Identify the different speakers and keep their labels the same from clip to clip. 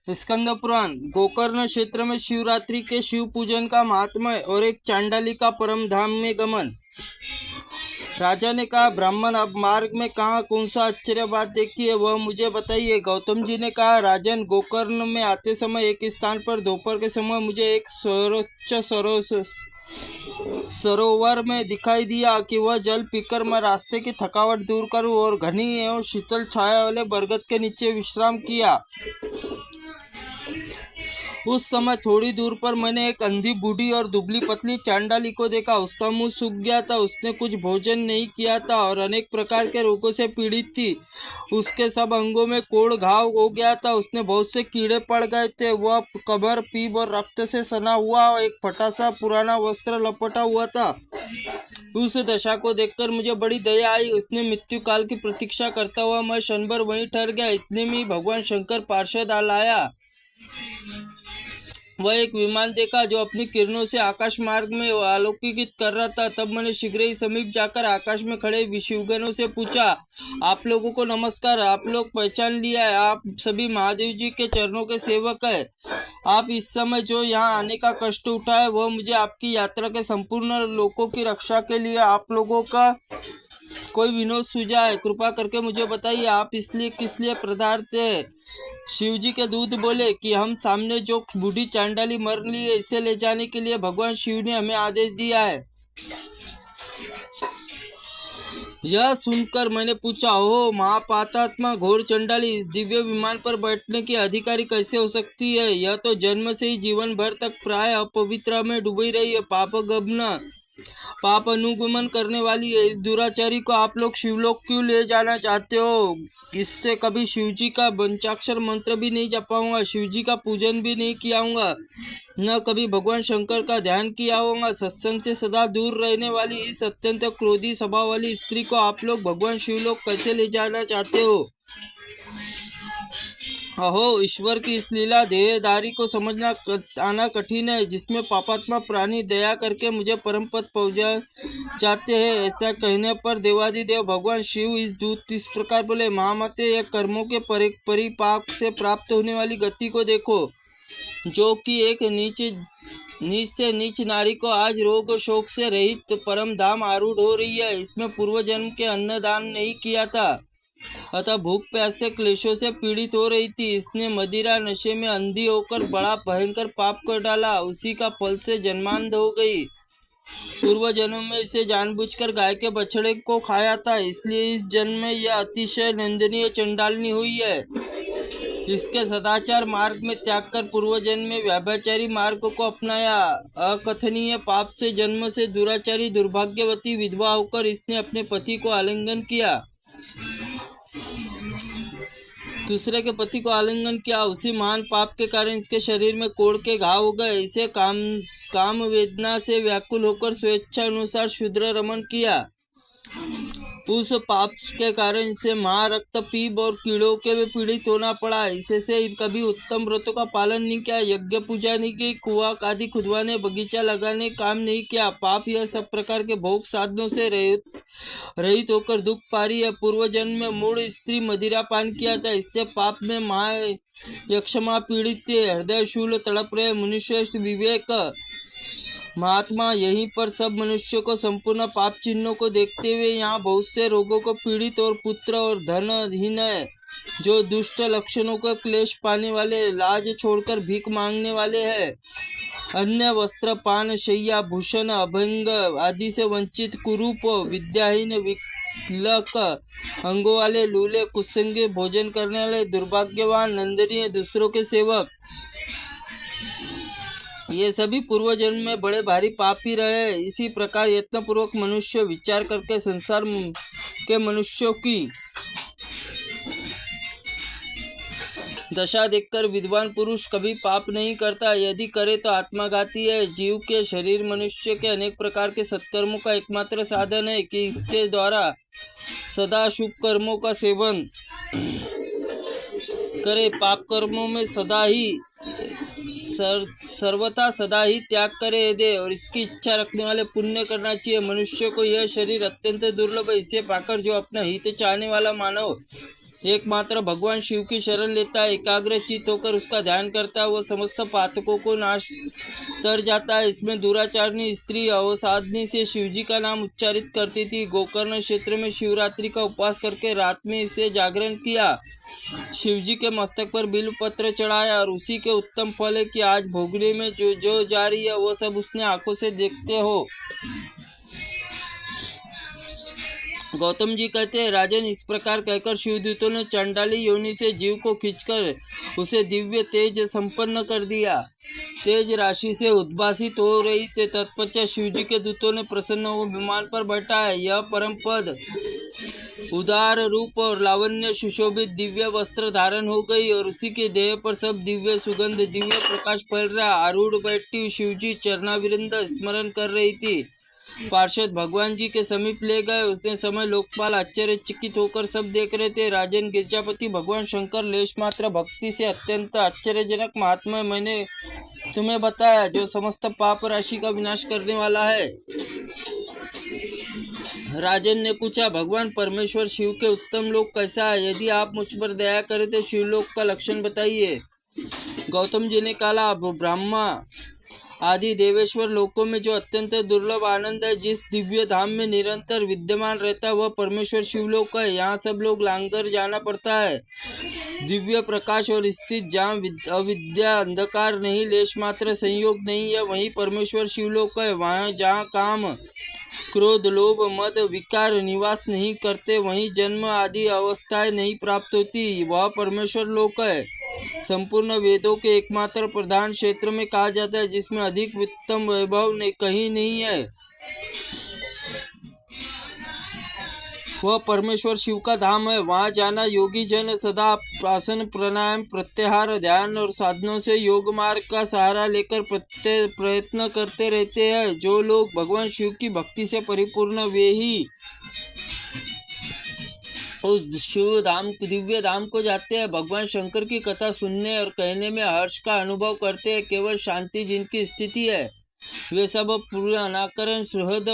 Speaker 1: स्कंद पुराण। गोकर्ण क्षेत्र में शिवरात्रि के शिव पूजन का महात्म्य और एक चांडाली का परम धाम में गमन। राजा ने कहा, ब्राह्मण, अब मार्ग में कहाँ कौन सा आश्चर्य बात देखी है वह मुझे बताइए। गौतम जी ने कहा, राजन, गोकर्ण में आते समय एक स्थान पर दोपहर के समय मुझे एक स्वच्छ सरोवर में दिखाई दिया कि वह जल पीकर मैं रास्ते की थकावट दूर करूं और घनी एवं शीतल छाया वाले बरगद के नीचे विश्राम किया। उस समय थोड़ी दूर पर मैंने एक अंधी बूढ़ी और दुबली पतली चांडाली को देखा। उसका मुंह सूख गया था, उसने कुछ भोजन नहीं किया था और अनेक प्रकार के रोगों से पीड़ित थी। उसके सब अंगों में कोड़ घाव हो गया था, उसने बहुत से कीड़े पड़ गए थे। वह कमर, पीठ और रक्त से सना हुआ एक फटा सा पुराना वस्त्र लपटा हुआ था। उस दशा को देखकर मुझे बड़ी दया आई। उसने मृत्यु काल की प्रतीक्षा करता हुआ मैं क्षण भर वहीं ठहर गया। इतने में भगवान शंकर पार्षद लाया। वह एक विमान देखा जो अपनी किरणों से आकाश मार्ग में आलोकित कर रहा था। तब मैंने शीघ्र ही समीप जाकर आकाश में खड़े शिवगणों से पूछा, आप लोगों को नमस्कार। आप लोग पहचान लिया है, आप सभी महादेव जी के चरणों के सेवक है। आप इस समय जो यहाँ आने का कष्ट उठाए वह मुझे आपकी यात्रा के संपूर्ण लोगों की रक्षा के लिए आप लोगों का कोई विनोद सूझा है। कृपा करके मुझे बताइए, आप इसलिए किस लिए पधारते थे। शिवजी के दूत बोले कि हम सामने जो बूढ़ी चांडाली मर ली है, इसे ले जाने के लिए भगवान शिव ने हमें आदेश दिया है। यह सुनकर मैंने पूछा, ओह महापातात्मा घोर चंडाली, इस दिव्य विमान पर बैठने की अधिकारी कैसे हो सकती है। यह तो जन्म से ही जीवन भर तक प्राय अपवित्र में डूबी रही है, पाप अनुगमन करने वाली है। इस दुराचारी को आप लोग शिवलोक क्यों ले जाना चाहते हो। इससे कभी शिवजी का पंचाक्षर मंत्र भी नहीं जपाऊंगा, शिवजी का पूजन भी नहीं कियाऊंगा, न कभी भगवान शंकर का ध्यान किया होगा। सत्संग से सदा दूर रहने वाली इस अत्यंत क्रोधी स्वभाव वाली स्त्री को आप लोग भगवान शिवलोक कैसे ले जाना चाहते हो। अहो, ईश्वर की इस लीला देहधारी को समझना आना कठिन है, जिसमें पापात्मा प्राणी दया करके मुझे परम पद पहुंचा जाते हैं। ऐसा कहने पर देवादिदेव भगवान शिव इस दूत इस प्रकार बोले, महामते, यह कर्मों के परिपाक से प्राप्त होने वाली गति को देखो, जो कि एक नीच से नीच नारी को आज रोग शोक से रहित परम धाम आरूढ़ हो रही है। इसमें पूर्व जन्म के अन्नदान नहीं किया था, अतः भूख प्यास से क्लेशों से पीड़ित हो रही थी। इसने मदिरा नशे में अंधी होकर बड़ा भयंकर पाप कर डाला, उसी का फल से जन्मांध हो गई। पूर्व जन्म में इसे जानबूझकर गाय के बछड़े को खाया था, इसलिए इस जन्म में यह अतिशय निंदनीय चंडालनी हुई है। इसके सदाचार मार्ग में त्याग कर पूर्व जन्म में व्याभिचारी मार्ग को अपनाया। अकथनीय पाप से जन्म से दुराचारी दुर्भाग्यवती विधवा होकर इसने अपने पति को आलिंगन किया, दूसरे के पति को आलिंगन किया। उसी महान पाप के कारण इसके शरीर में कोड़ के घाव हो गए। इसे काम वेदना से व्याकुल होकर स्वेच्छा अनुसार शूद्र रमन किया। उस पाप के कारण इसे महारक्त पीप और कीड़ों के भी पीड़ित होना पड़ा। इसे कभी उत्तम व्रतों का पालन नहीं किया, यज्ञ पूजा नहीं की, कुआं आदि खुदवाने, बगीचा लगाने काम नहीं किया। पाप यह सब प्रकार के भोग साधनों से रहित होकर दुख पारी है। पूर्व जन्म में मूढ़ स्त्री मदिरा पान किया था, इससे पाप में महा यक्षमा पीड़ित थे। हृदय शूल तड़प रहे मनुष्य विवेक महात्मा यहीं पर सब मनुष्यों को संपूर्ण पाप चिन्हों को देखते हुए यहाँ बहुत से रोगों को पीड़ित और पुत्र और धनहीन है, जो दुष्ट लक्षणों का क्लेश पाने वाले, लाज छोड़कर भीख मांगने वाले हैं, अन्य वस्त्र पान शैया भूषण अभंग आदि से वंचित, कुरूप विद्याहीन विकलक अंगों वाले, लूले कुसंगे, भोजन करने वाले, दुर्भाग्यवान, नंदनीय, दूसरों के सेवक, ये सभी पूर्व जन्म में बड़े भारी पापी रहे। इसी प्रकार यत्न पूर्वक मनुष्य विचार करके संसार के मनुष्यों की दशा देखकर विद्वान पुरुष कभी पाप नहीं करता, यदि करे तो आत्मघाती है। जीव के शरीर मनुष्य के अनेक प्रकार के सत्कर्मों का एकमात्र साधन है कि इसके द्वारा सदा शुभ कर्मों का सेवन करे, पाप कर्मों में सर्वथा सदा ही त्याग करे दे और इसकी इच्छा रखने वाले पुण्य करना चाहिए। मनुष्य को यह शरीर अत्यंत दुर्लभ है, इसे पाकर जो अपना हित चाहने वाला मानव एकमात्र भगवान शिव की शरण लेता है, एकाग्र चित्त होकर उसका ध्यान करता है, वो समस्त पातकों को नाश कर जाता है। इसमें दुराचारणी स्त्री अवसादनी से शिवजी का नाम उच्चारित करती थी। गोकर्ण क्षेत्र में शिवरात्रि का उपवास करके रात में इसे जागरण किया, शिवजी के मस्तक पर बिल्व पत्र चढ़ाया और उसी के उत्तम फल है कि आज भोगने में जो जो जारी है वो सब उसने आंखों से देखते हो। गौतम जी कहते हैं, राजन, इस प्रकार कहकर शिवदूतों ने चंडाली योनि से जीव को खींचकर उसे दिव्य तेज संपन्न कर दिया। तेज राशि से उद्भासित हो रही थे। तत्पश्चात शिवजी के दूतों ने प्रसन्न हो विमान पर बैठाया। यह परम पद उदार रूप और लावण्य सुशोभित दिव्य वस्त्र धारण हो गई और उसी के देह पर सब दिव्य सुगंध दिव्य प्रकाश फैल रहा। आरूढ़ बैठी शिवजी चरणाविंद स्मरण कर रही थी। पार्षद भगवान जी के समीप ले गए। उतने समय लोकपाल आश्चर्यचकित होकर सब देख रहे थे। राजन, गिरजापति भगवान शंकर लेश मात्र भक्ति से अत्यंत आश्चर्यजनक महात्मा मैंने तुम्हें बताया, जो समस्त पाप राशि का विनाश करने वाला है। राजन ने पूछा, भगवान परमेश्वर शिव के उत्तम लोक कैसा है? यदि आप मुझ पर दया करें तो शिवलोक का लक्षण बताइए। गौतम जी ने कहा, ब्रह्मा आदि देवेश्वर लोकों में जो अत्यंत दुर्लभ आनंद है, जिस दिव्य धाम में निरंतर विद्यमान रहता है, वह परमेश्वर शिवलोक है। यहाँ सब लोग लांगर जाना पड़ता है। दिव्य प्रकाश और स्थित जहाँ अविद्या अंधकार नहीं, लेश मात्र संयोग नहीं है, वही परमेश्वर शिवलोक है। वहाँ जहाँ काम क्रोध लोभ मद विकार निवास नहीं करते, वहीं जन्म आदि अवस्थाएं नहीं प्राप्त होती, वह परमेश्वर लोक है। संपूर्ण वेदों के एकमात्र प्रधान क्षेत्र में कहा जाता है, जिसमें अधिक उत्तम वैभव कहीं नहीं है, वह परमेश्वर शिव का धाम है। वहाँ जाना योगी जन सदा आसन प्राणायाम प्रत्याहार ध्यान और साधनों से योग मार्ग का सहारा लेकर प्रयत्न करते रहते हैं। जो लोग भगवान शिव की भक्ति से परिपूर्ण, वे ही उस शिव धाम दिव्य धाम को जाते हैं। भगवान शंकर की कथा सुनने और कहने में हर्ष का अनुभव करते हैं। केवल शांति जिनकी स्थिति है, वे सब पूर्ण अनाकरण सुहृद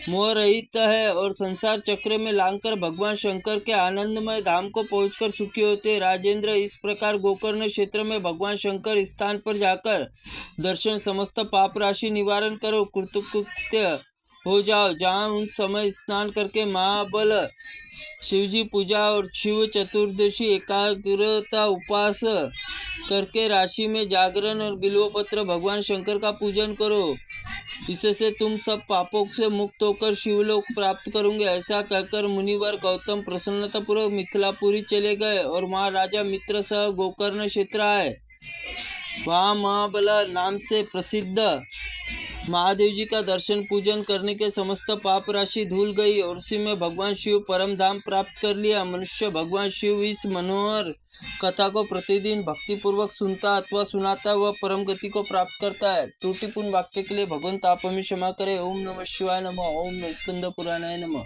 Speaker 1: मोह रहित है और संसार चक्र में लांघकर भगवान शंकर के आनंदमय धाम को पहुंचकर सुखी होते। राजेंद्र, इस प्रकार गोकर्ण क्षेत्र में भगवान शंकर स्थान पर जाकर दर्शन समस्त पाप राशि निवारण करो, कृतकृत्य हो जाओ। जहाँ उन समय स्नान करके महाबल शिवजी पूजा और शिव चतुर्दशी एकाग्रता उपवास करके राशि में जागरण और बिल्वपत्र भगवान शंकर का पूजन करो। इससे तुम सब पापों से मुक्त होकर शिवलोक प्राप्त करोगे। ऐसा कहकर मुनिवर गौतम प्रसन्नतापूर्वक मिथिलापुरी चले गए और वहाँ राजा मित्र सह गोकर्ण क्षेत्र आए। वहाँ महाबल नाम से प्रसिद्ध महादेव जी का दर्शन पूजन करने के समस्त पाप राशि धुल गई और उसी में भगवान शिव परम धाम प्राप्त कर लिया। मनुष्य भगवान शिव इस मनोहर कथा को प्रतिदिन भक्ति पूर्वक सुनता अथवा सुनाता वह परम गति को प्राप्त करता है। त्रुटिपूर्ण वाक्य के लिए भगवंत आप हमें क्षमा करें। ओम नमः शिवाय नमः। ओम स्कंद पुराणाय नमः।